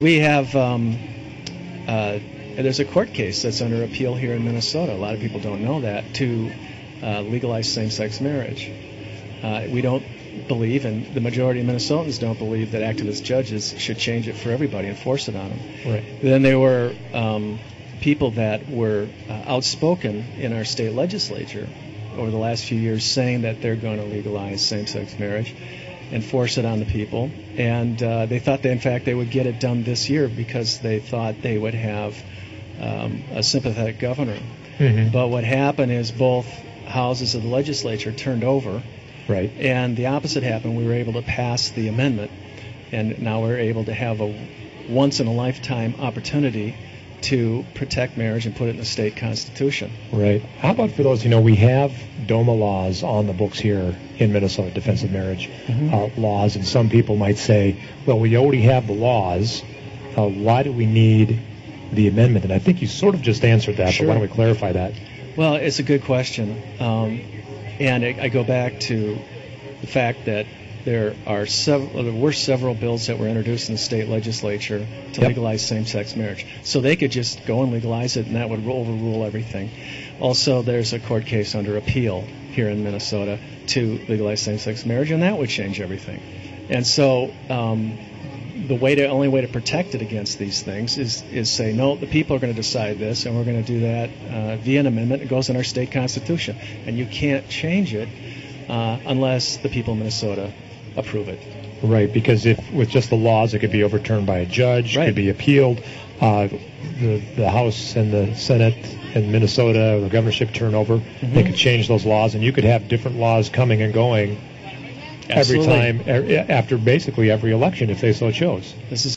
We have there's a court case that's under appeal here in Minnesota. A lot of people don't know that, to legalize same-sex marriage. We don't believe, and the majority of Minnesotans don't believe, that activist judges should change it for everybody and force it on them. Right. Then there were people that were outspoken in our state legislature over the last few years saying that they're going to legalize same-sex marriage and force it on the people. And they thought that, in fact, they would get it done this year because they thought they would have a sympathetic governor. Mm-hmm. But what happened is both houses of the legislature turned over. Right. And the opposite happened. We were able to pass the amendment, and now we're able to have a once-in-a-lifetime opportunity to protect marriage and put it in the state constitution. Right. How about for those, we have DOMA laws on the books here in Minnesota, defensive marriage laws, and some people might say, well, we already have the laws. Why do we need the amendment? And I think you sort of just answered that, Sure. But why don't we clarify that? Well, it's a good question. And I go back to the fact that there were several bills that were introduced in the state legislature to legalize same-sex marriage. So they could just go and legalize it, and that would overrule everything. Also, there's a court case under appeal here in Minnesota to legalize same-sex marriage, and that would change everything. And so the only way to protect it against these things is say, no, the people are going to decide this, and we're going to do that via an amendment. It goes in our state constitution, and you can't change it unless the people of Minnesota approve it. Right, because if with just the laws, it could be overturned by a judge, Right. could be appealed. The House and the Senate in Minnesota, the governorship turnover, they could change those laws, and you could have different laws coming and going Absolutely. every time, after basically every election, if they so chose. This is